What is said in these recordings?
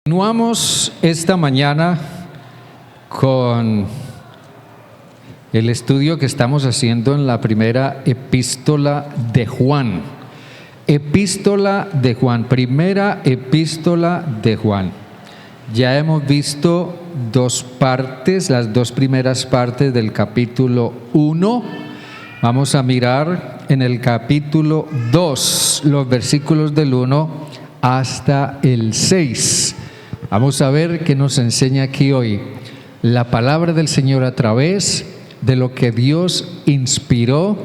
Continuamos esta mañana con el estudio que estamos haciendo en la primera epístola de Juan. Epístola de Juan, primera epístola de Juan. Ya hemos visto dos partes, las dos primeras partes del capítulo 1. Vamos a mirar en el capítulo 2, los versículos del 1 hasta el 6. Vamos a ver qué nos enseña aquí hoy la palabra del Señor a través de lo que Dios inspiró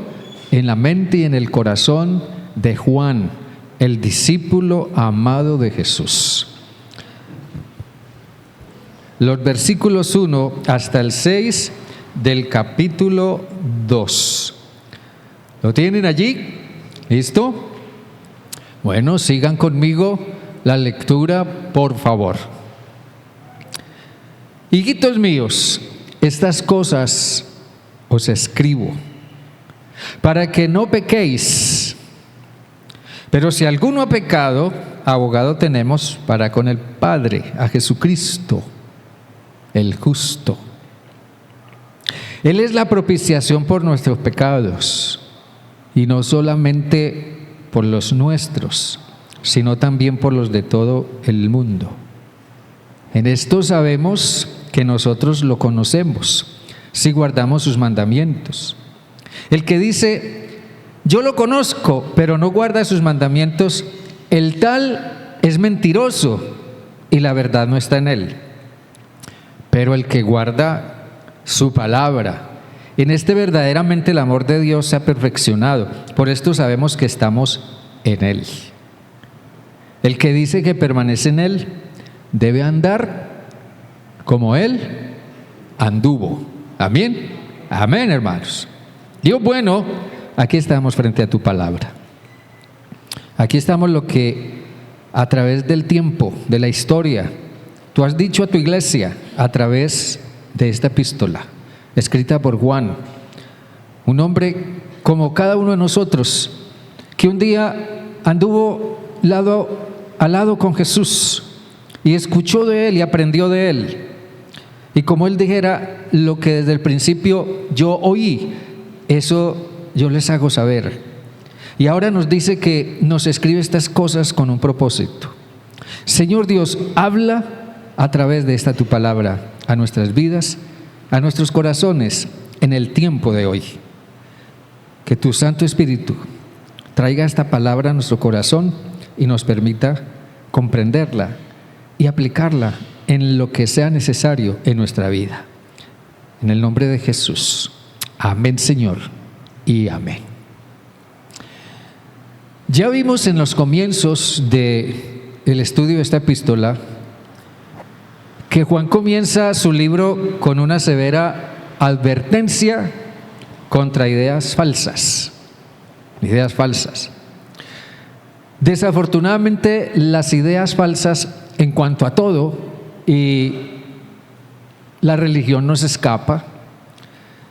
en la mente y en el corazón de Juan, el discípulo amado de Jesús. Los versículos 1 hasta el 6 del capítulo 2. ¿Lo tienen allí? ¿Listo? Bueno, sigan conmigo la lectura, por favor. Hijitos míos, estas cosas os escribo para que no pequéis. Pero si alguno ha pecado, abogado tenemos para con el Padre, a Jesucristo, el justo. Él es la propiciación por nuestros pecados, y no solamente por los nuestros, sino también por los de todo el mundo. En esto sabemos que nosotros lo conocemos, si guardamos sus mandamientos. El que dice, yo lo conozco, pero no guarda sus mandamientos, el tal es mentiroso, y la verdad no está en él. Pero el que guarda su palabra, en este verdaderamente el amor de Dios se ha perfeccionado. Por esto sabemos que estamos en él. El que dice que permanece en él debe andar como él anduvo. Amén. Amén, hermanos. Dios bueno, aquí estamos frente a tu palabra. Aquí estamos lo que a través del tiempo, de la historia, tú has dicho a tu iglesia a través de esta epístola, escrita por Juan, un hombre como cada uno de nosotros, que un día anduvo lado a lado con Jesús y escuchó de él y aprendió de él. Y como él dijera, lo que desde el principio yo oí, eso yo les hago saber. Y ahora nos dice que nos escribe estas cosas con un propósito. Señor Dios, habla a través de esta tu palabra a nuestras vidas, a nuestros corazones en el tiempo de hoy. Que tu Santo Espíritu traiga esta palabra a nuestro corazón y nos permita comprenderla y aplicarla en lo que sea necesario en nuestra vida. En el nombre de Jesús. Amén, Señor, y amén. Ya vimos en los comienzos del estudio de esta epístola que Juan comienza su libro con una severa advertencia contra ideas falsas. Ideas falsas. Desafortunadamente, las ideas falsas en cuanto a todo, y la religión no se escapa,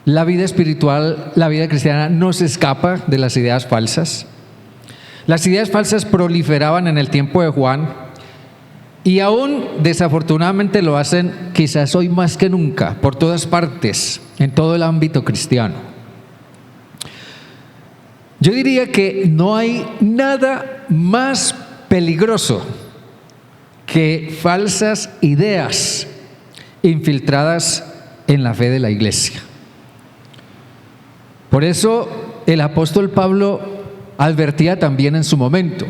la vida espiritual, la vida cristiana no se escapa de las ideas falsas. Las ideas falsas proliferaban en el tiempo de Juan y aún desafortunadamente lo hacen quizás hoy más que nunca, por todas partes, en todo el ámbito cristiano. Yo diría que no hay nada más peligroso que falsas ideas infiltradas en la fe de la iglesia. Por eso el apóstol Pablo advertía también en su momento.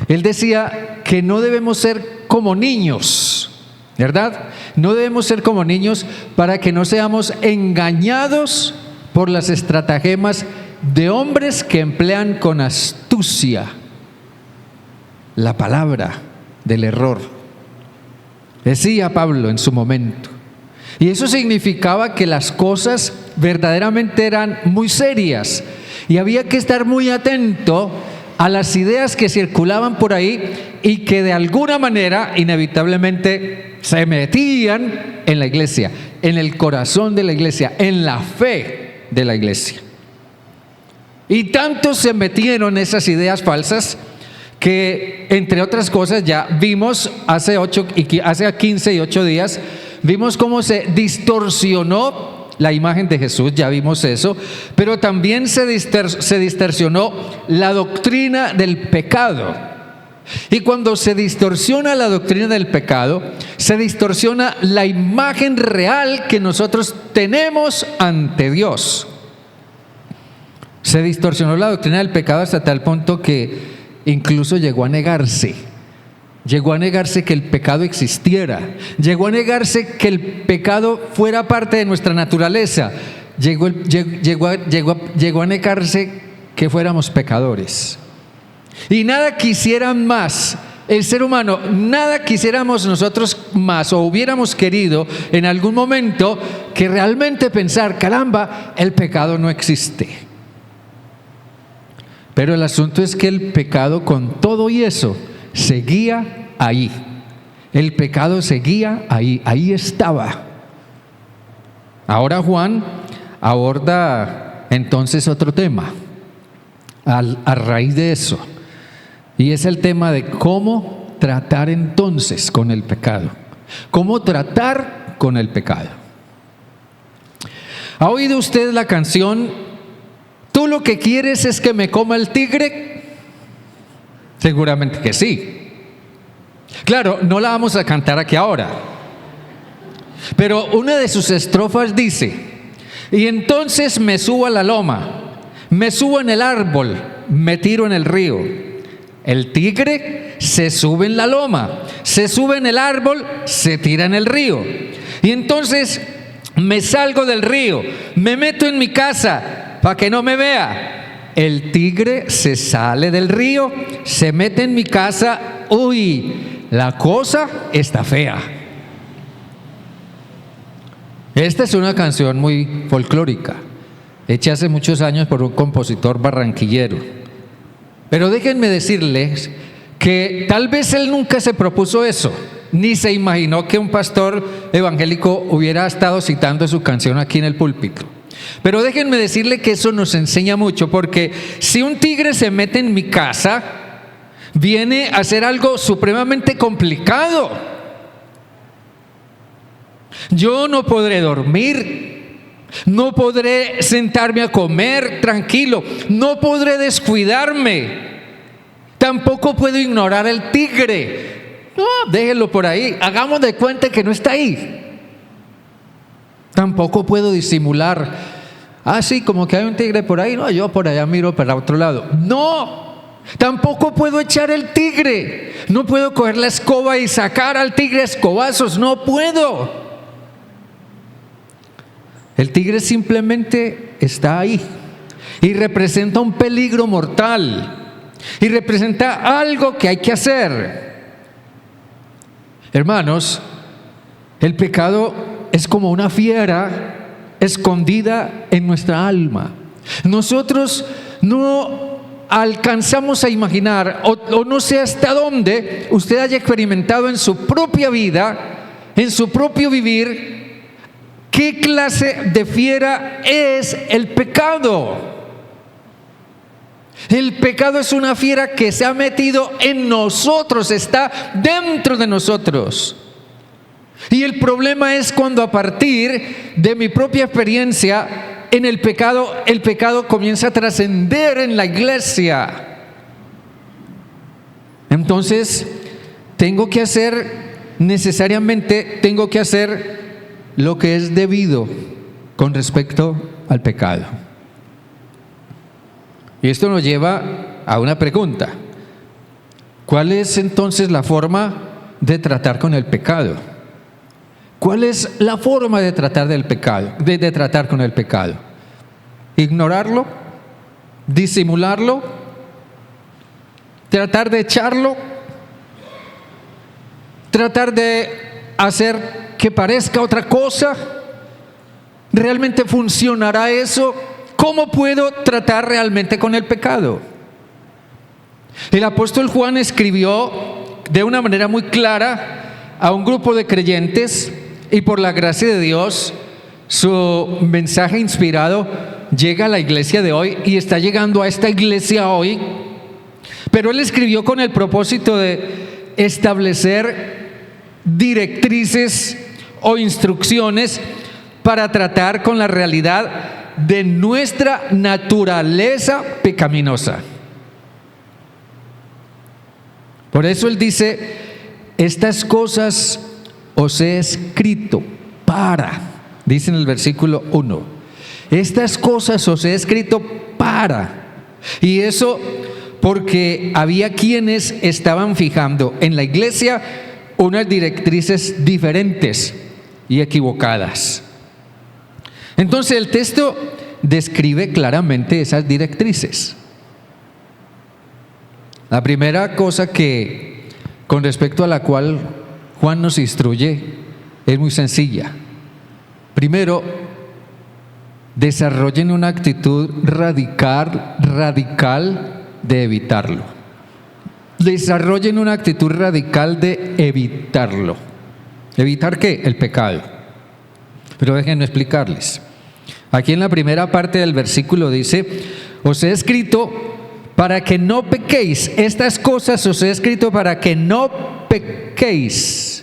Él decía que no debemos ser como niños, ¿verdad? No debemos ser como niños para que no seamos engañados por las estratagemas de hombres que emplean con astucia la palabra del error. Decía Pablo en su momento. Y eso significaba que las cosas verdaderamente eran muy serias y había que estar muy atento a las ideas que circulaban por ahí y que de alguna manera inevitablemente se metían en la iglesia, en el corazón de la iglesia, en la fe de la iglesia. Y tanto se metieron esas ideas falsas que, entre otras cosas, ya vimos hace 15 y 8 días, vimos cómo se distorsionó la imagen de Jesús, ya vimos eso, pero también se distorsionó la doctrina del pecado. Y cuando se distorsiona la doctrina del pecado, se distorsiona la imagen real que nosotros tenemos ante Dios. Se distorsionó la doctrina del pecado hasta tal punto que incluso llegó a negarse que el pecado existiera, llegó a negarse que el pecado fuera parte de nuestra naturaleza, llegó a negarse que fuéramos pecadores. Y nada quisieran más el ser humano, nada quisiéramos nosotros más o hubiéramos querido en algún momento que realmente pensar, caramba, el pecado no existe. Pero el asunto es que el pecado, con todo y eso, seguía ahí. El pecado seguía ahí, ahí estaba. Ahora Juan aborda entonces otro tema a raíz de eso, y es el tema de cómo tratar entonces con el pecado. ¿Cómo tratar con el pecado? ¿Ha oído usted la canción "Tú lo que quieres es que me coma el tigre"? Seguramente que sí. Claro, no la vamos a cantar aquí ahora, pero una de sus estrofas dice: "Y entonces me subo a la loma, me subo en el árbol, me tiro en el río". El tigre se sube en la loma, se sube en el árbol, se tira en el río. Y entonces me salgo del río, me meto en mi casa para que no me vea. El tigre se sale del río, se mete en mi casa. Uy, la cosa está fea. Esta es una canción muy folclórica, hecha hace muchos años por un compositor barranquillero. Pero déjenme decirles que tal vez él nunca se propuso eso, ni se imaginó que un pastor evangélico hubiera estado citando su canción aquí en el púlpito. Pero déjenme decirle que eso nos enseña mucho, porque si un tigre se mete en mi casa, viene a ser algo supremamente complicado. Yo no podré dormir, no podré sentarme a comer tranquilo, no podré descuidarme, tampoco puedo ignorar al tigre. No, déjenlo por ahí, hagamos de cuenta que no está ahí. Tampoco puedo disimular, sí, como que hay un tigre por ahí, no, yo por allá miro para otro lado. No, tampoco puedo echar el tigre, no puedo coger la escoba y sacar al tigre a escobazos, no puedo. El tigre simplemente está ahí y representa un peligro mortal y representa algo que hay que hacer. Hermanos, el pecado es como una fiera escondida en nuestra alma. Nosotros no alcanzamos a imaginar, o no sé hasta dónde usted haya experimentado en su propia vida, en su propio vivir, ¿qué clase de fiera es el pecado? El pecado es una fiera que se ha metido en nosotros, está dentro de nosotros. Y el problema es cuando, a partir de mi propia experiencia en el pecado comienza a trascender en la iglesia. Entonces, necesariamente tengo que hacer lo que es debido con respecto al pecado. Y esto nos lleva a una pregunta: ¿cuál es entonces la forma de tratar con el pecado? ¿Cuál es la forma de tratar del pecado, de tratar con el pecado? ¿Ignorarlo? ¿Disimularlo? ¿Tratar de echarlo? ¿Tratar de hacer que parezca otra cosa? ¿Realmente funcionará eso? ¿Cómo puedo tratar realmente con el pecado? El apóstol Juan escribió de una manera muy clara a un grupo de creyentes, y por la gracia de Dios su mensaje inspirado llega a la iglesia de hoy y está llegando a esta iglesia hoy. pero él escribió con el propósito de establecer directrices o instrucciones para tratar con la realidad de nuestra naturaleza pecaminosa. Por eso él dice: estas cosas os he escrito para, dice en el versículo 1, estas cosas os he escrito para. Y eso porque había quienes estaban fijando en la iglesia unas directrices diferentes y equivocadas. Entonces el texto describe claramente esas directrices. La primera cosa con respecto a la cual Juan nos instruye es muy sencilla. Primero, desarrollen una actitud radical de evitarlo. Desarrollen una actitud radical de evitarlo. ¿Evitar qué? El pecado. Pero déjenme explicarles. Aquí en la primera parte del versículo dice: os he escrito para que no pequéis. Estas cosas os he escrito para que no pequéis.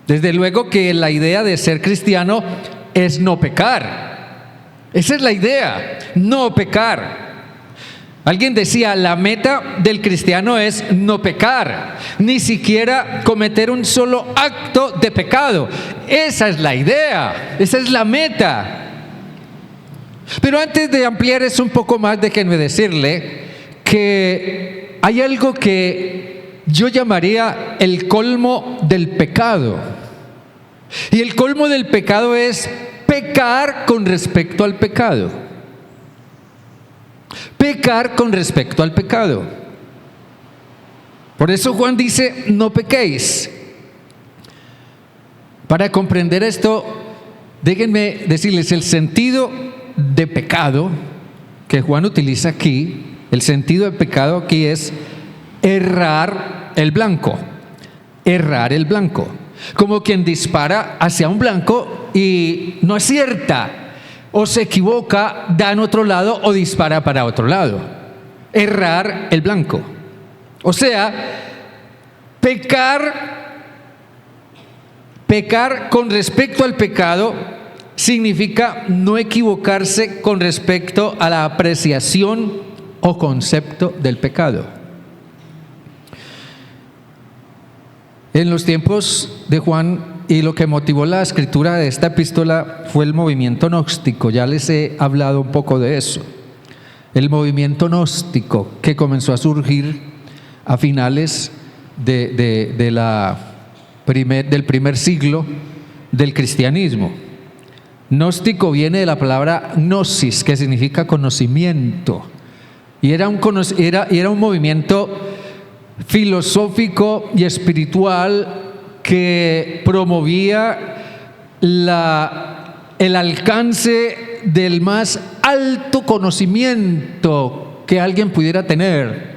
Desde luego que la idea de ser cristiano es no pecar. Esa es la idea, no pecar. Alguien decía: la meta del cristiano es no pecar, ni siquiera cometer un solo acto de pecado. Esa es la idea, esa es la meta. Pero antes de ampliar eso un poco más, déjenme decirle que hay algo que yo llamaría el colmo del pecado. Y el colmo del pecado es pecar con respecto al pecado. Pecar con respecto al pecado. Por eso Juan dice: no pequéis. Para comprender esto, déjenme decirles el sentido de pecado que Juan utiliza aquí. El sentido de pecado aquí es errar el blanco. Errar el blanco. Como quien dispara hacia un blanco y no acierta, o se equivoca, da en otro lado o dispara para otro lado. Errar el blanco. O sea, pecar con respecto al pecado significa no equivocarse con respecto a la apreciación o concepto del pecado. En los tiempos de Juan, y lo que motivó la escritura de esta epístola fue el movimiento gnóstico. Ya les he hablado un poco de eso. El movimiento gnóstico que comenzó a surgir a finales del primer siglo del cristianismo. Gnóstico viene de la palabra gnosis, que significa conocimiento. Y era un movimiento filosófico y espiritual que promovía el alcance del más alto conocimiento que alguien pudiera tener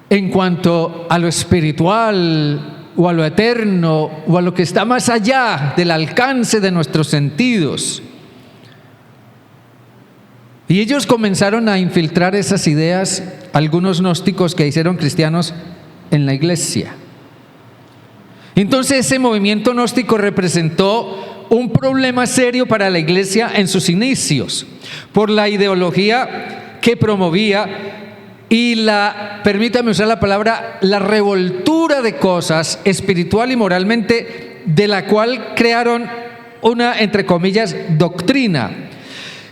en cuanto a lo espiritual o a lo eterno o a lo que está más allá del alcance de nuestros sentidos. Y ellos comenzaron a infiltrar esas ideas, algunos gnósticos que hicieron cristianos en la iglesia. Entonces ese movimiento gnóstico representó un problema serio para la iglesia en sus inicios, por la ideología que promovía y permítame usar la palabra, la revoltura de cosas espiritual y moralmente, de la cual crearon una, entre comillas, doctrina.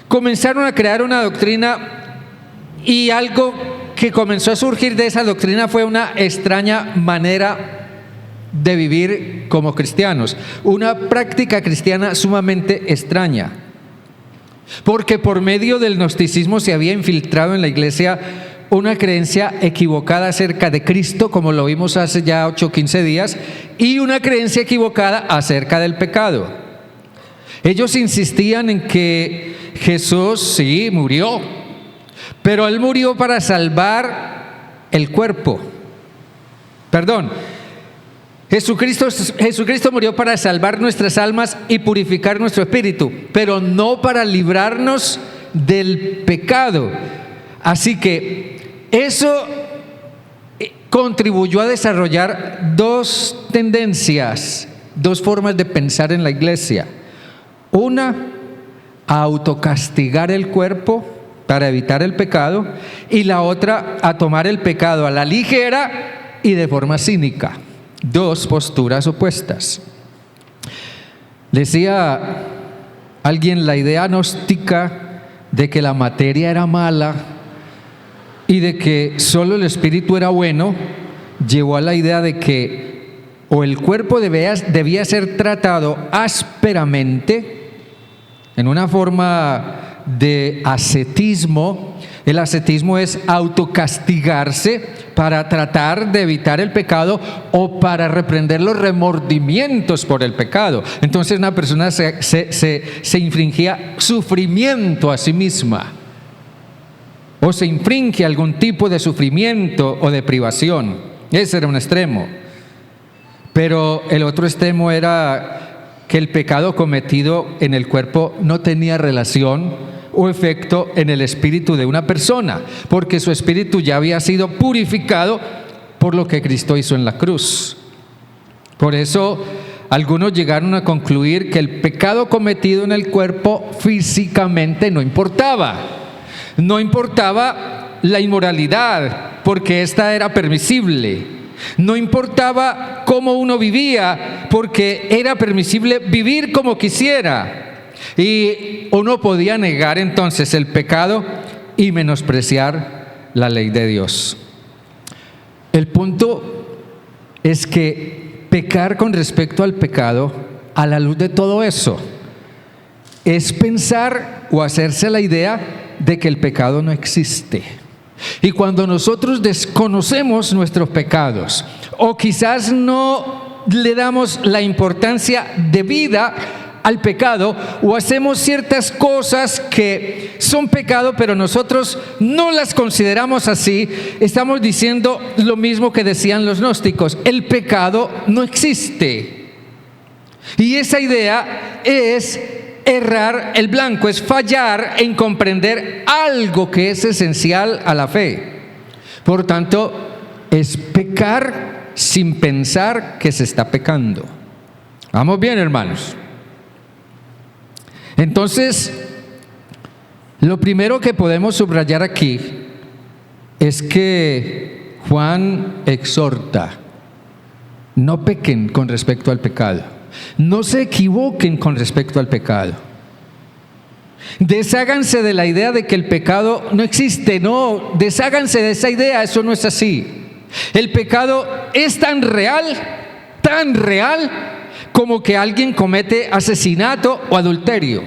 Comenzaron a crear una doctrina y algo que comenzó a surgir de esa doctrina fue una extraña manera de vivir como cristianos, una práctica cristiana sumamente extraña, porque por medio del gnosticismo se había infiltrado en la iglesia una creencia equivocada acerca de Cristo, como lo vimos hace ya 8 o 15 días, y una creencia equivocada acerca del pecado. Ellos insistían en que Jesús sí murió, pero Él murió para salvar el cuerpo. Jesucristo murió para salvar nuestras almas y purificar nuestro espíritu, pero no para librarnos del pecado. Así que Eso contribuyó a desarrollar dos tendencias, dos formas de pensar en la iglesia. Una, a autocastigar el cuerpo para evitar el pecado, y la otra, a tomar el pecado a la ligera y de forma cínica. Dos posturas opuestas. Decía alguien, la idea gnóstica de que la materia era mala y de que solo el espíritu era bueno, llevó a la idea de que o el cuerpo debía ser tratado ásperamente, en una forma de ascetismo. El ascetismo es autocastigarse para tratar de evitar el pecado o para reprender los remordimientos por el pecado. Entonces una persona se infringía sufrimiento a sí misma, o se infringe algún tipo de sufrimiento o de privación. Ese era un extremo. Pero el otro extremo era que el pecado cometido en el cuerpo no tenía relación o efecto en el espíritu de una persona, porque su espíritu ya había sido purificado por lo que Cristo hizo en la cruz. Por eso algunos llegaron a concluir que el pecado cometido en el cuerpo físicamente no importaba. No importaba la inmoralidad, porque ésta era permisible. No importaba cómo uno vivía, porque era permisible vivir como quisiera. Y uno podía negar entonces el pecado y menospreciar la ley de Dios. El punto es que pecar con respecto al pecado, a la luz de todo eso, es pensar o hacerse la idea de que el pecado no existe. Y cuando nosotros desconocemos nuestros pecados, o quizás no le damos la importancia debida al pecado, o hacemos ciertas cosas que son pecado, pero nosotros no las consideramos así, estamos diciendo lo mismo que decían los gnósticos: el pecado no existe. Y esa idea es errar el blanco, es fallar en comprender algo que es esencial a la fe. Por tanto, es pecar sin pensar que se está pecando. ¿Vamos bien, hermanos? Entonces, lo primero que podemos subrayar aquí es que Juan exhorta: no pequen con respecto al pecado. No se equivoquen con respecto al pecado. Desháganse de la idea de que el pecado no existe. No, desháganse de esa idea, eso no es así. El pecado es tan real como que alguien comete asesinato o adulterio.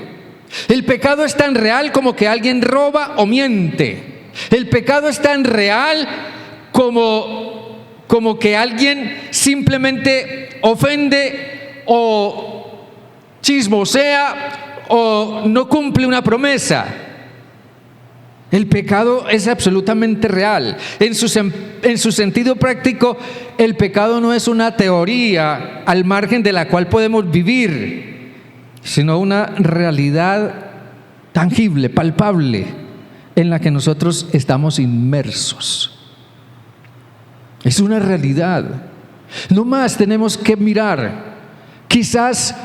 El pecado es tan real como que alguien roba o miente. El pecado es tan real como que alguien simplemente ofende o chismosea o no cumple una promesa. El pecado es absolutamente real. En su sentido práctico, el pecado no es una teoría al margen de la cual podemos vivir, sino una realidad tangible, palpable, en la que nosotros estamos inmersos. Es una realidad. No más tenemos que mirar, quizás,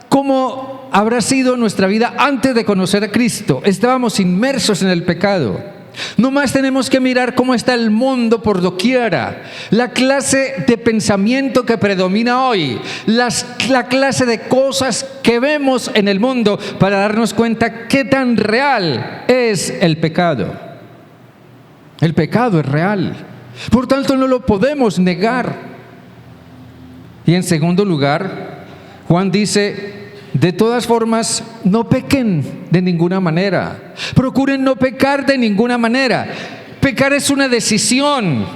cómo habrá sido nuestra vida antes de conocer a Cristo. Estábamos inmersos en el pecado. No más tenemos que mirar cómo está el mundo por doquiera, la clase de pensamiento que predomina hoy, la clase de cosas que vemos en el mundo, para darnos cuenta qué tan real es el pecado. El pecado es real, por tanto no lo podemos negar. Y en segundo lugar, Juan dice: de todas formas, no pequen de ninguna manera. Procuren no pecar de ninguna manera. Pecar es una decisión,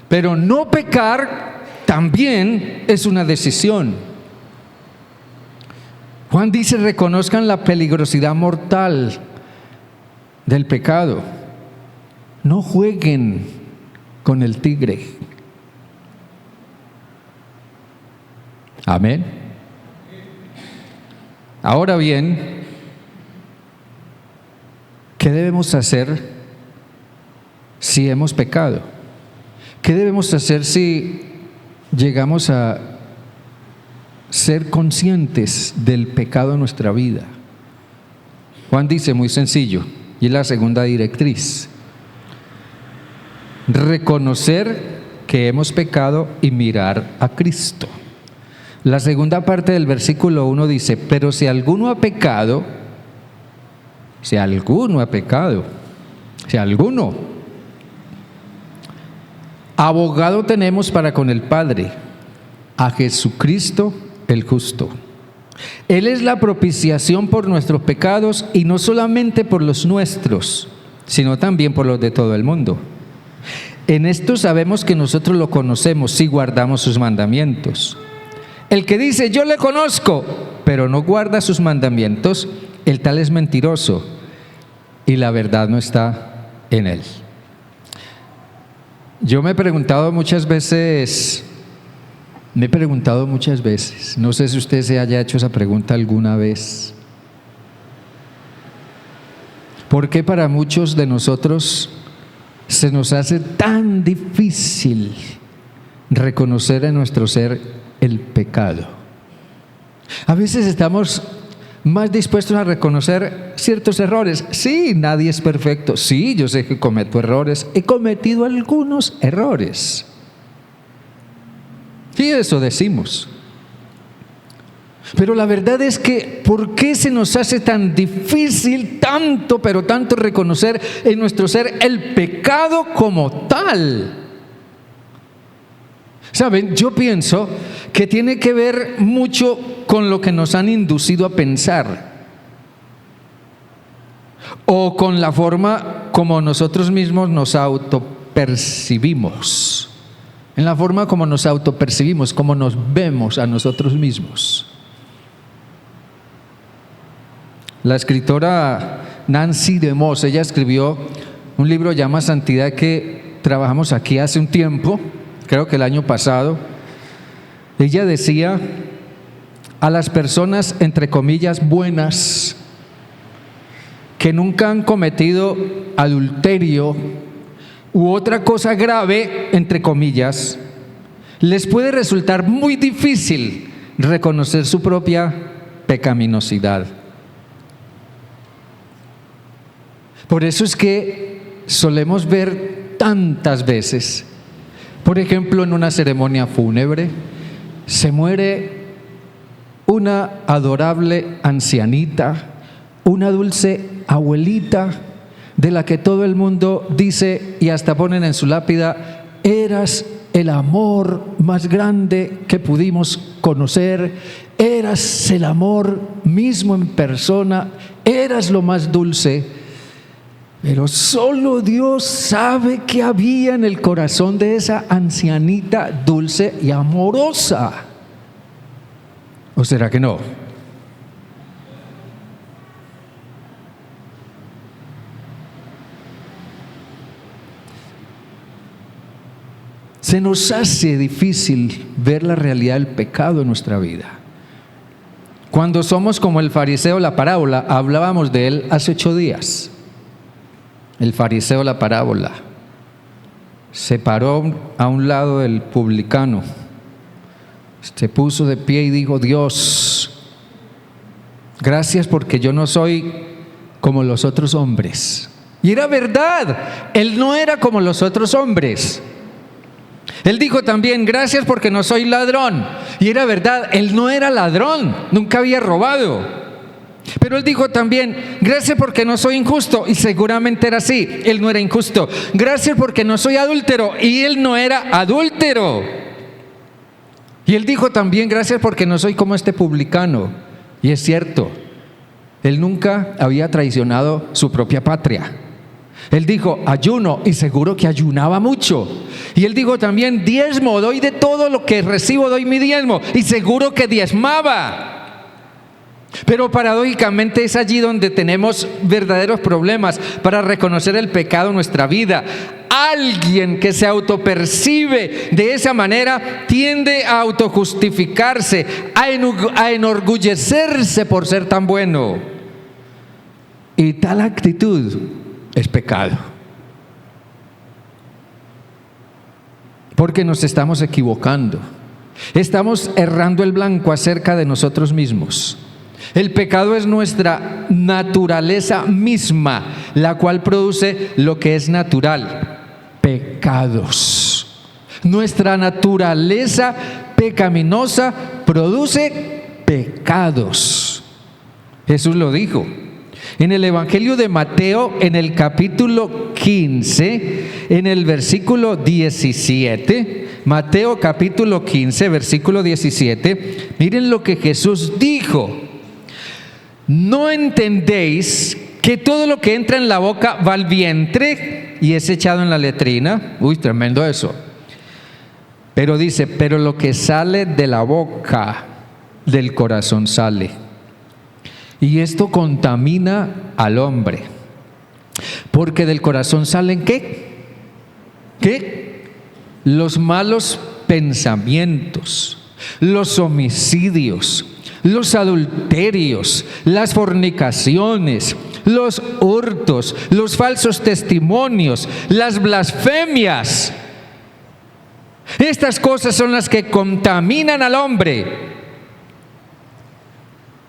pero no pecar también es una decisión. Juan dice: reconozcan la peligrosidad mortal del pecado. No jueguen con el tigre. Amén. Ahora bien, ¿qué debemos hacer si hemos pecado? ¿Qué debemos hacer si llegamos a ser conscientes del pecado en nuestra vida? Juan dice muy sencillo, y es la segunda directriz: reconocer que hemos pecado y mirar a Cristo. La segunda parte del versículo 1 dice: pero si alguno ha pecado, abogado tenemos para con el Padre, a Jesucristo el justo. Él es la propiciación por nuestros pecados, y no solamente por los nuestros, sino también por los de todo el mundo. En esto sabemos que nosotros lo conocemos si guardamos sus mandamientos. El que dice yo le conozco, pero no guarda sus mandamientos, el tal es mentiroso, y la verdad no está en él. Yo me he preguntado muchas veces, no sé si usted se haya hecho esa pregunta alguna vez: ¿por qué para muchos de nosotros se nos hace tan difícil reconocer en nuestro ser el pecado? A veces estamos más dispuestos a reconocer ciertos errores. Sí, nadie es perfecto. Sí, yo sé que cometo errores. He cometido algunos errores. Y eso decimos. Pero la verdad es que, ¿por qué se nos hace tan difícil, tanto reconocer en nuestro ser el pecado como tal? Saben, yo pienso que tiene que ver mucho con lo que nos han inducido a pensar, o con la forma como nosotros mismos nos autopercibimos, en la forma como nos autopercibimos, como nos vemos a nosotros mismos. La escritora Nancy DeMoss, ella escribió un libro llamado Santidad, que trabajamos aquí hace un tiempo, creo que el año pasado. Ella decía: a las personas, entre comillas, buenas, que nunca han cometido adulterio u otra cosa grave, entre comillas, les puede resultar muy difícil reconocer su propia pecaminosidad. Por eso es que solemos ver tantas veces, por ejemplo, en una ceremonia fúnebre, se muere una adorable ancianita, una dulce abuelita, de la que todo el mundo dice, y hasta ponen en su lápida: eras el amor más grande que pudimos conocer, eras el amor mismo en persona, eras lo más dulce. Pero solo Dios sabe qué había en el corazón de esa ancianita dulce y amorosa. ¿O será que no? Se nos hace difícil ver la realidad del pecado en nuestra vida. Cuando somos como el fariseo, la parábola, hablábamos de él hace 8 días. El fariseo, la parábola, se paró a un lado del publicano, se puso de pie y dijo: Dios, gracias porque yo no soy como los otros hombres. Y era verdad, él no era como los otros hombres. Él dijo también: gracias porque no soy ladrón. Y era verdad, él no era ladrón, nunca había robado. Pero él dijo también: gracias porque no soy injusto. Y seguramente era así, él no era injusto. Gracias porque no soy adúltero. Y él no era adúltero. Y él dijo también: gracias porque no soy como este publicano. Y es cierto, él nunca había traicionado su propia patria. Él dijo: ayuno, y seguro que ayunaba mucho. Y él dijo también: diezmo, doy de todo lo que recibo, doy mi diezmo. Y seguro que diezmaba. Pero paradójicamente es allí donde tenemos verdaderos problemas para reconocer el pecado en nuestra vida. Alguien que se autopercibe de esa manera tiende a autojustificarse, a enorgullecerse por ser tan bueno. Y tal actitud es pecado. porque nos estamos equivocando. Estamos errando el blanco acerca de nosotros mismos. El pecado es nuestra naturaleza misma, la cual produce lo que es natural: pecados. Nuestra naturaleza pecaminosa produce pecados. Jesús lo dijo. En el Evangelio de Mateo, en el capítulo 15, en el versículo 17, Mateo capítulo 15, versículo 17, miren lo que Jesús dijo: ¿no entendéis que todo lo que entra en la boca va al vientre y es echado en la letrina? Uy, tremendo eso. Pero dice, pero lo que sale de la boca, del corazón sale. Y esto contamina al hombre. Porque del corazón salen ¿qué? ¿Qué? Los malos pensamientos, los homicidios, los adulterios, las fornicaciones, los hurtos, los falsos testimonios, las blasfemias. Estas cosas son las que contaminan al hombre,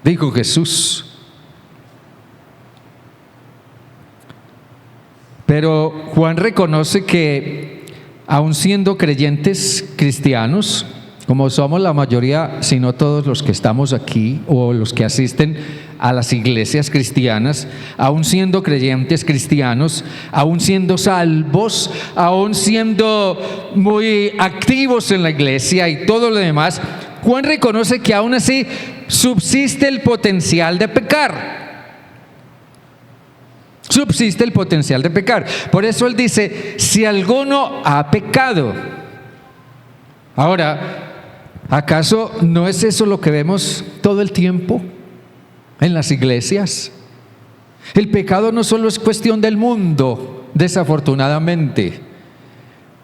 dijo Jesús. Pero Juan reconoce que aun siendo creyentes cristianos, como somos la mayoría, si no todos los que estamos aquí o los que asisten a las iglesias cristianas, aun siendo creyentes cristianos, aun siendo salvos, aun siendo muy activos en la iglesia y todo lo demás, Juan reconoce que aún así subsiste el potencial de pecar. Subsiste el potencial de pecar. Por eso él dice, si alguno ha pecado. Ahora, ¿acaso no es eso lo que vemos todo el tiempo en las iglesias? El pecado no solo es cuestión del mundo, desafortunadamente.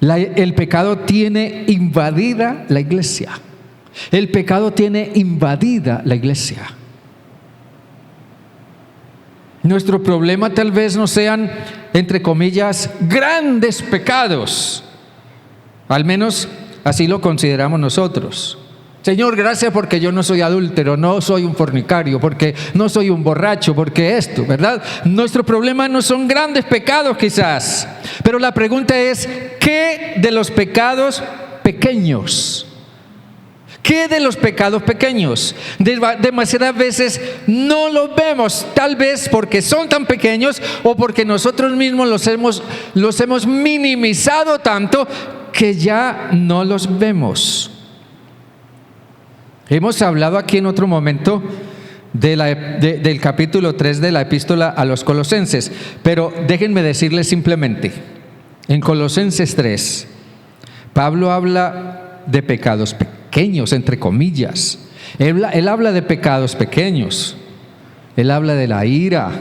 El pecado tiene invadida la iglesia. El pecado tiene invadida la iglesia. Nuestro problema tal vez no sean, entre comillas, grandes pecados. Al menos así lo consideramos nosotros. Señor, gracias porque yo no soy adúltero, no soy un fornicario, porque no soy un borracho, porque esto, ¿verdad? Nuestro problema no son grandes pecados quizás, pero la pregunta es, ¿qué de los pecados pequeños? ¿Qué de los pecados pequeños? Demasiadas veces no los vemos, tal vez porque son tan pequeños o porque nosotros mismos los hemos minimizado tanto que ya no los vemos. Hemos hablado aquí en otro momento del capítulo 3 de la epístola a los Colosenses, pero déjenme decirles simplemente, en Colosenses 3, Pablo habla de pecados pequeños, entre comillas. Él habla de pecados pequeños. Él habla de la ira.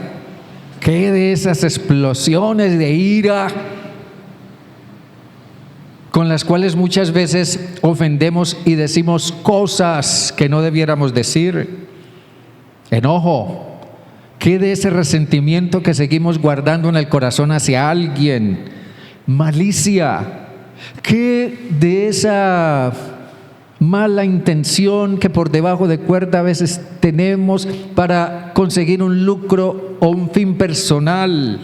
¿Qué de esas explosiones de ira con las cuales muchas veces ofendemos y decimos cosas que no debiéramos decir? Enojo. ¿Qué de ese resentimiento que seguimos guardando en el corazón hacia alguien? Malicia. ¿Qué de esa mala intención que por debajo de cuerda a veces tenemos para conseguir un lucro o un fin personal?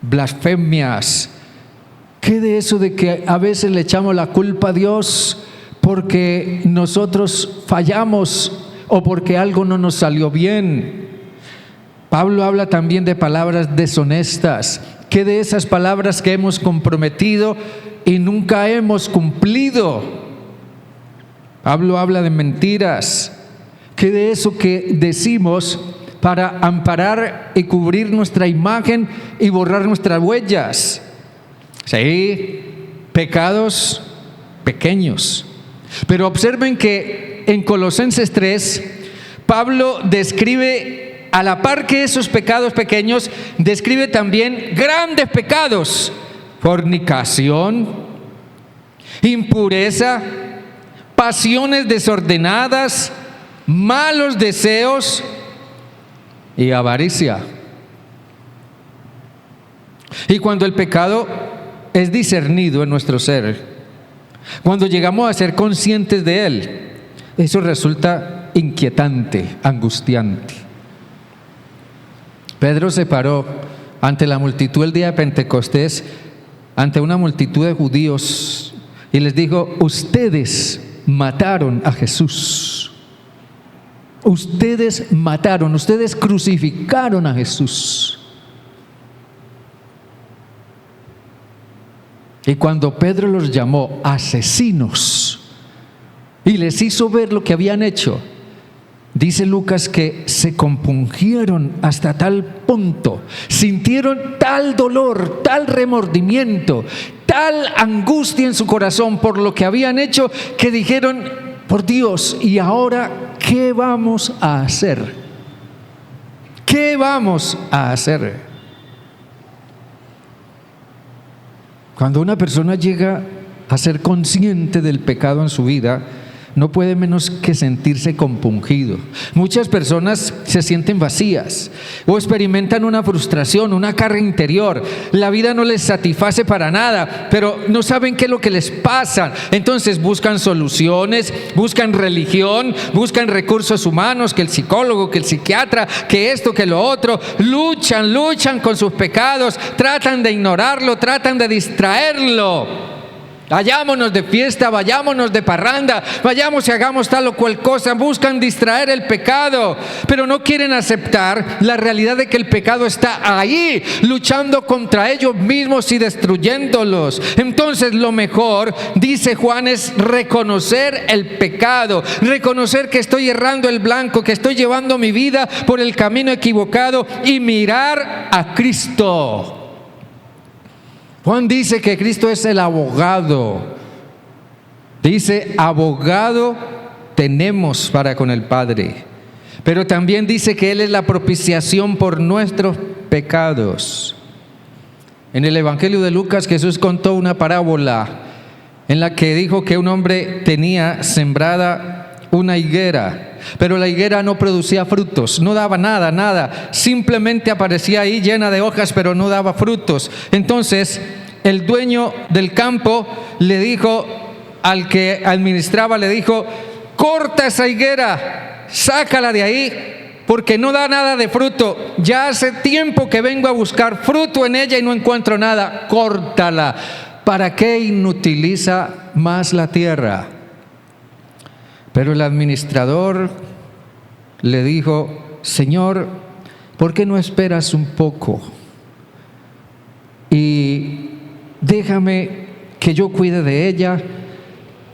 Blasfemias. ¿Qué de eso de que a veces le echamos la culpa a Dios porque nosotros fallamos o porque algo no nos salió bien? Pablo habla también de palabras deshonestas. ¿Qué de esas palabras que hemos comprometido y nunca hemos cumplido? Pablo habla de mentiras. ¿Qué de eso que decimos para amparar y cubrir nuestra imagen y borrar nuestras huellas? Sí, pecados pequeños. Pero observen que en Colosenses 3, Pablo describe, a la par que esos pecados pequeños, describe también grandes pecados: fornicación, impureza, pasiones desordenadas, malos deseos y avaricia. Y cuando el pecado es discernido en nuestro ser, Cuando llegamos a ser conscientes de Él, eso resulta inquietante, angustiante. Pedro se paró ante la multitud el día de Pentecostés, ante una multitud de judíos, y les dijo: ustedes mataron a Jesús. Ustedes mataron, ustedes crucificaron a Jesús. Y cuando Pedro los llamó asesinos y les hizo ver lo que habían hecho, dice Lucas que se compungieron hasta tal punto, sintieron tal dolor, tal remordimiento, tal angustia en su corazón por lo que habían hecho, que dijeron: por Dios, ¿y ahora qué vamos a hacer? ¿Qué vamos a hacer? Cuando una persona llega a ser consciente del pecado en su vida, no puede menos que sentirse compungido. Muchas personas se sienten vacías o experimentan una frustración, una carga interior. La vida no les satisface para nada, pero no saben qué es lo que les pasa. Entonces buscan soluciones, buscan religión, buscan recursos humanos, que el psicólogo, que el psiquiatra, que esto, que lo otro. Luchan con sus pecados, tratan de ignorarlo, tratan de distraerlo. Vayámonos de fiesta, vayámonos de parranda, vayamos y hagamos tal o cual cosa. Buscan distraer el pecado, pero no quieren aceptar la realidad de que el pecado está ahí, luchando contra ellos mismos y destruyéndolos. Entonces lo mejor, dice Juan, es reconocer el pecado, reconocer que estoy errando el blanco, que estoy llevando mi vida por el camino equivocado y mirar a Cristo. Juan dice que Cristo es el abogado. Dice: abogado tenemos para con el Padre. Pero también dice que Él es la propiciación por nuestros pecados. En el Evangelio de Lucas, Jesús contó una parábola en la que dijo que un hombre tenía sembrada una higuera, pero la higuera no producía frutos, no daba nada, simplemente aparecía ahí llena de hojas, pero no daba frutos. Entonces el dueño del campo le dijo al que administraba, le dijo: corta esa higuera, sácala de ahí, porque no da nada de fruto. Ya hace tiempo que vengo a buscar fruto en ella y no encuentro nada. Córtala. ¿Para qué inutiliza más la tierra? Pero el administrador le dijo: Señor, ¿por qué no esperas un poco? Y déjame que yo cuide de ella,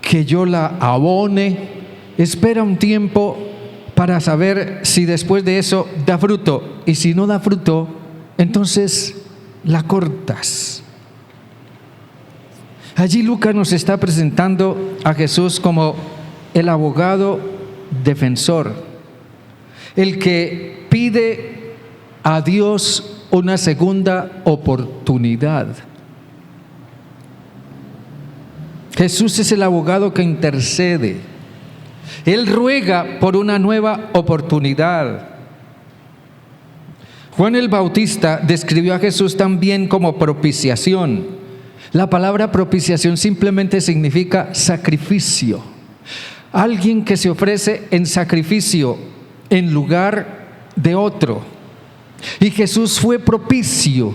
que yo la abone. Espera un tiempo para saber si después de eso da fruto. Y si no da fruto, entonces la cortas. Allí Lucas nos está presentando a Jesús como el abogado defensor, el que pide a Dios una segunda oportunidad. Jesús es el abogado que intercede. Él ruega por una nueva oportunidad. Juan el Bautista describió a Jesús también como propiciación. La palabra propiciación simplemente significa sacrificio. Alguien que se ofrece en sacrificio en lugar de otro. Y Jesús fue propicio.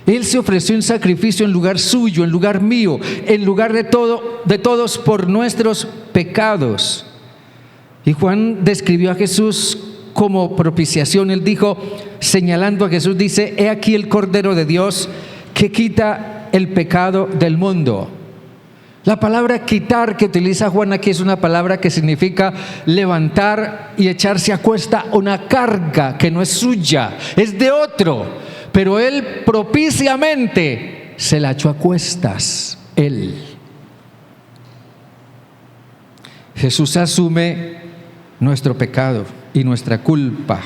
Él se ofreció en sacrificio en lugar suyo, en lugar mío, en lugar de todos por nuestros pecados. Y Juan describió a Jesús como propiciación. Él dijo, señalando a Jesús, dice: he aquí el Cordero de Dios que quita el pecado del mundo. La palabra quitar que utiliza Juan aquí es una palabra que significa levantar y echarse a cuesta una carga que no es suya, es de otro, pero él propiciamente se la echó a cuestas, él. Jesús asume nuestro pecado y nuestra culpa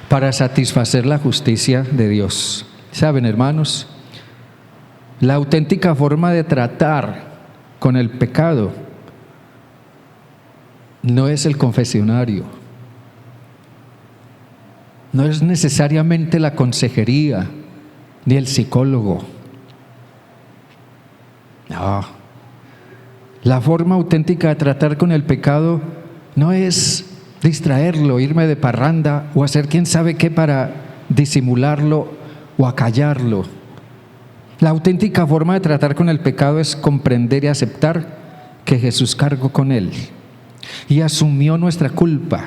para satisfacer la justicia de Dios. ¿Saben, hermanos? La auténtica forma de tratar con el pecado no es el confesionario, no es necesariamente la consejería ni el psicólogo. No, La forma auténtica de tratar con el pecado no es distraerlo, irme de parranda o hacer quién sabe qué para disimularlo o acallarlo. La auténtica forma de tratar con el pecado es comprender y aceptar que Jesús cargó con él y asumió nuestra culpa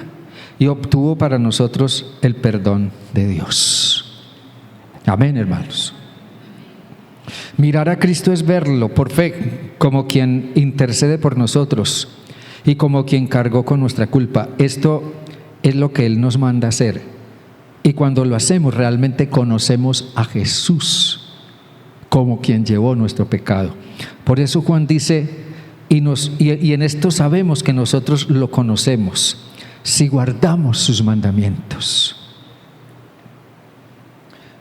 y obtuvo para nosotros el perdón de Dios. Amén, hermanos. Mirar a Cristo es verlo por fe como quien intercede por nosotros y como quien cargó con nuestra culpa. Esto es lo que Él nos manda hacer. Y cuando lo hacemos, realmente conocemos a Jesús como quien llevó nuestro pecado. Por eso Juan dice, y en esto sabemos que nosotros lo conocemos, si guardamos sus mandamientos.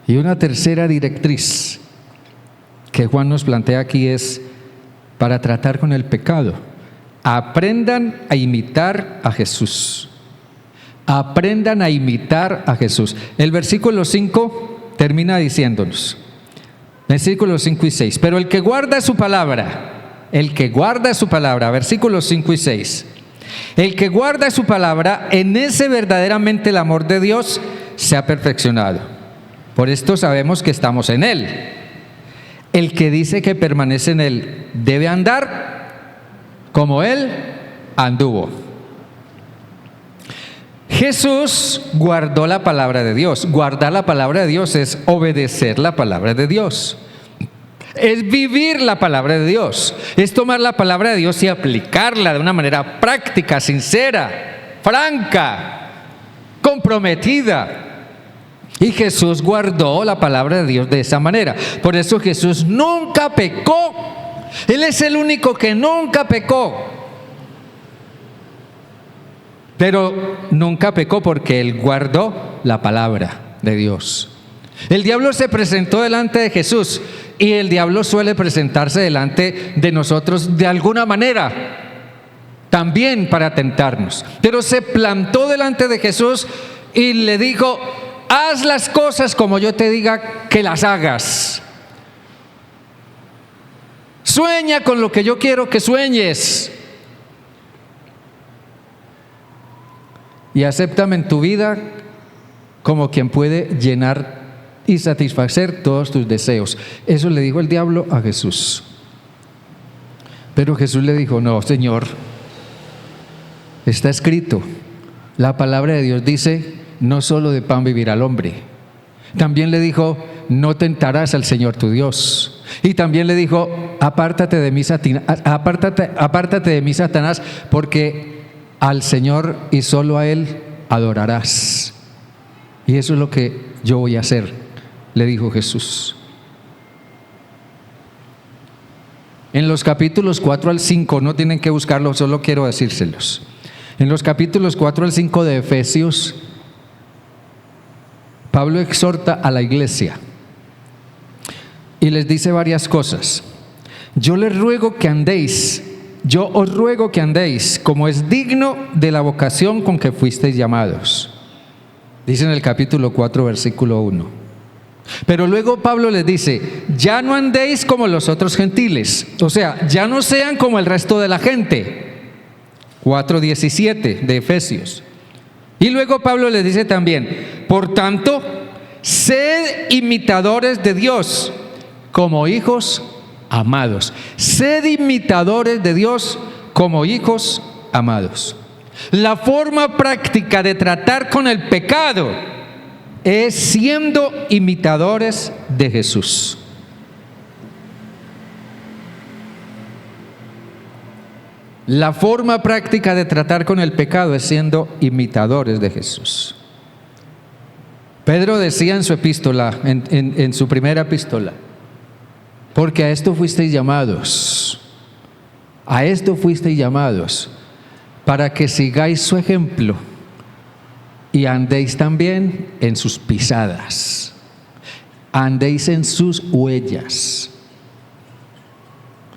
Y una tercera directriz que Juan nos plantea aquí es para tratar con el pecado. Aprendan a imitar a Jesús. Aprendan a imitar a Jesús. El versículo 5 termina diciéndonos, versículos 5 y 6, pero el que guarda su palabra, versículos 5 y 6, el que guarda su palabra, en ese verdaderamente el amor de Dios se ha perfeccionado. Por esto sabemos que estamos en Él. El que dice que permanece en Él debe andar como Él anduvo. Jesús guardó la palabra de Dios. Guardar la palabra de Dios es obedecer la palabra de Dios. Es vivir la palabra de Dios. Es tomar la palabra de Dios y aplicarla de una manera práctica, sincera, franca, comprometida. Y Jesús guardó la palabra de Dios de esa manera. Por eso Jesús nunca pecó. Él es el único que nunca pecó. Pero nunca pecó porque Él guardó la palabra de Dios. El diablo se presentó delante de Jesús y el diablo suele presentarse delante de nosotros de alguna manera, también para tentarnos. Pero se plantó delante de Jesús y le dijo: haz las cosas como yo te diga que las hagas. Sueña con lo que yo quiero que sueñes. Y acéptame en tu vida como quien puede llenar y satisfacer todos tus deseos. Eso le dijo el diablo a Jesús. Pero Jesús le dijo: no, Señor, está escrito, la palabra de Dios dice, no solo de pan vivirá el hombre. También le dijo: no tentarás al Señor tu Dios. Y también le dijo: apártate de mí, Satanás, porque al Señor y solo a Él adorarás. Y eso es lo que yo voy a hacer, le dijo Jesús. En los capítulos 4 al 5, no tienen que buscarlo, solo quiero decírselos. En los capítulos 4 al 5 de Efesios, Pablo exhorta a la iglesia y les dice varias cosas. Yo os ruego que andéis como es digno de la vocación con que fuisteis llamados. Dice en el capítulo 4, versículo 1. Pero luego Pablo les dice: ya no andéis como los otros gentiles, o sea, ya no sean como el resto de la gente. 4:17 de Efesios. Y luego Pablo les dice también: por tanto, sed imitadores de Dios como hijos amados. Sed imitadores de Dios como hijos amados. La forma práctica de tratar con el pecado es siendo imitadores de Jesús. La forma práctica de tratar con el pecado es siendo imitadores de Jesús. Pedro decía en su epístola, en su primera epístola: porque a esto fuisteis llamados, para que sigáis su ejemplo y andéis también en sus pisadas, andéis en sus huellas.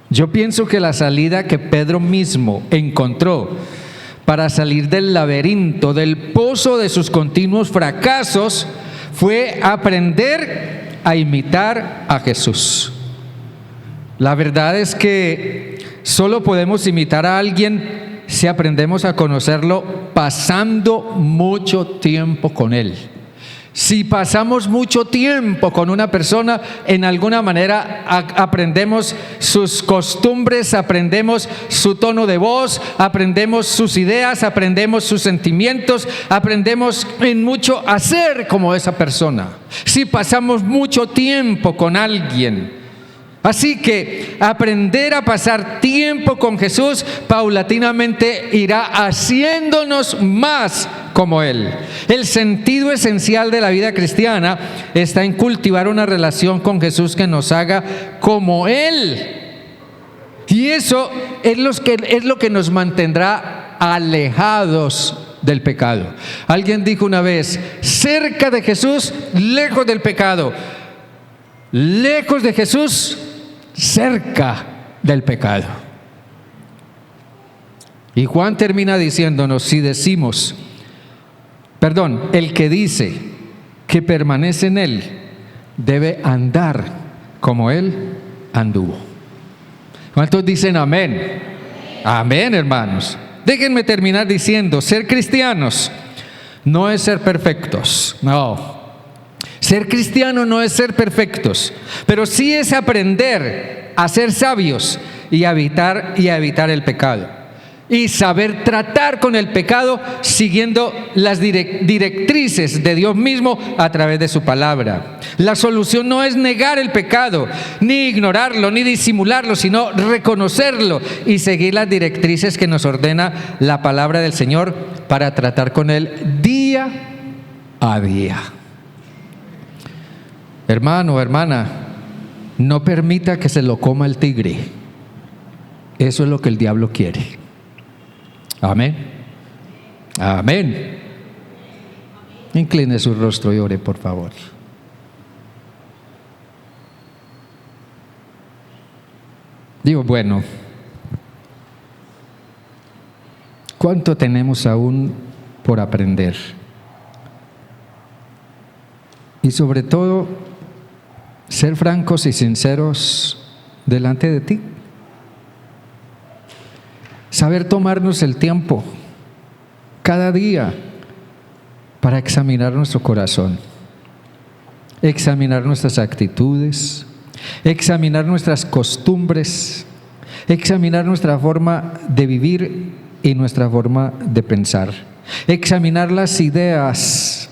Yo pienso que la salida que Pedro mismo encontró para salir del laberinto, del pozo de sus continuos fracasos, fue aprender a imitar a Jesús. La verdad es que solo podemos imitar a alguien si aprendemos a conocerlo pasando mucho tiempo con él. Si pasamos mucho tiempo con una persona, en alguna manera aprendemos sus costumbres, aprendemos su tono de voz, aprendemos sus ideas, aprendemos sus sentimientos, aprendemos en mucho a ser como esa persona. Si pasamos mucho tiempo con alguien. Así que aprender a pasar tiempo con Jesús paulatinamente irá haciéndonos más como Él. El sentido esencial de la vida cristiana está en cultivar una relación con Jesús que nos haga como Él. Y eso es lo que nos mantendrá alejados del pecado. Alguien dijo una vez: cerca de Jesús, lejos del pecado. Lejos de Jesús, cerca del pecado. Y Juan termina diciéndonos, el que dice que permanece en Él debe andar como Él anduvo. ¿Cuántos dicen amén? Amén, hermanos. Déjenme terminar diciendo, ser cristianos no es ser perfectos, no. Ser cristiano no es ser perfectos, pero sí es aprender a ser sabios y a evitar el pecado. Y saber tratar con el pecado siguiendo las directrices de Dios mismo a través de su palabra. La solución no es negar el pecado, ni ignorarlo, ni disimularlo, sino reconocerlo y seguir las directrices que nos ordena la palabra del Señor para tratar con él día a día. Hermano, hermana, no permita que se lo coma el tigre. Eso es lo que el diablo quiere. Amén. Amén. Incline su rostro y ore, por favor. Digo, bueno, ¿cuánto tenemos aún por aprender? Y sobre todo, ser francos y sinceros delante de ti. Saber tomarnos el tiempo cada día para examinar nuestro corazón, examinar nuestras actitudes, examinar nuestras costumbres, examinar nuestra forma de vivir y nuestra forma de pensar, examinar las ideas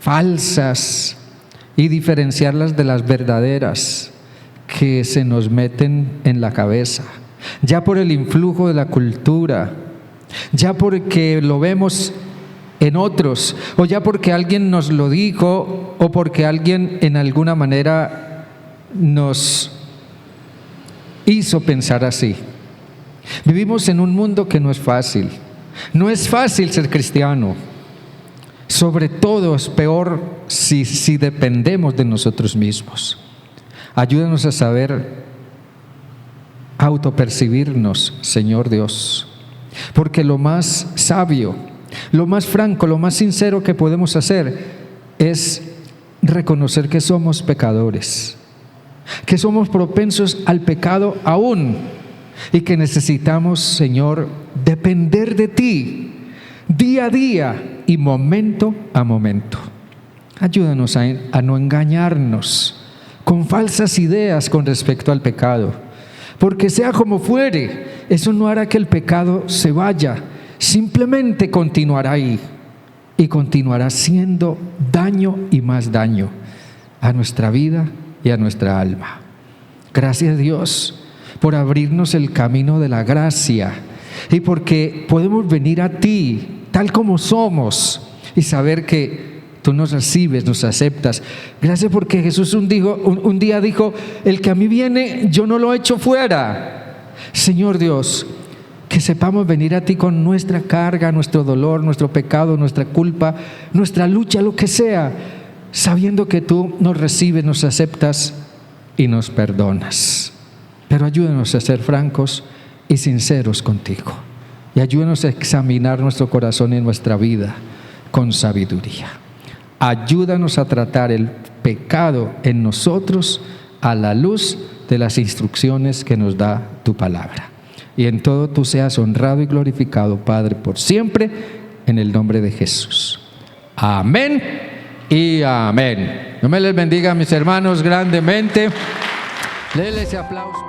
falsas y diferenciarlas de las verdaderas que se nos meten en la cabeza, ya por el influjo de la cultura, ya porque lo vemos en otros, o ya porque alguien nos lo dijo, o porque alguien en alguna manera nos hizo pensar así. Vivimos en un mundo que no es fácil. No es fácil ser cristiano. Sobre todo es peor si dependemos de nosotros mismos. Ayúdanos a saber autopercibirnos, Señor Dios, porque lo más sabio, lo más franco, lo más sincero que podemos hacer es reconocer que somos pecadores, que somos propensos al pecado aún y que necesitamos, Señor, depender de ti día a día y momento a momento. Ayúdanos a no engañarnos con falsas ideas con respecto al pecado, porque sea como fuere, eso no hará que el pecado se vaya, simplemente continuará ahí y continuará haciendo daño y más daño a nuestra vida y a nuestra alma. Gracias, Dios, por abrirnos el camino de la gracia y porque podemos venir a ti tal como somos y saber que tú nos recibes, nos aceptas. Gracias porque Jesús un día dijo: el que a mí viene, yo no lo echo fuera. Señor Dios, que sepamos venir a ti con nuestra carga, nuestro dolor, nuestro pecado, nuestra culpa, nuestra lucha, lo que sea, sabiendo que tú nos recibes, nos aceptas y nos perdonas. Pero ayúdanos a ser francos y sinceros contigo. Y ayúdanos a examinar nuestro corazón y nuestra vida con sabiduría. Ayúdanos a tratar el pecado en nosotros a la luz de las instrucciones que nos da tu palabra. Y en todo tú seas honrado y glorificado, Padre, por siempre, en el nombre de Jesús. Amén y amén. Dios me les bendiga, mis hermanos, grandemente. Denle ese aplauso.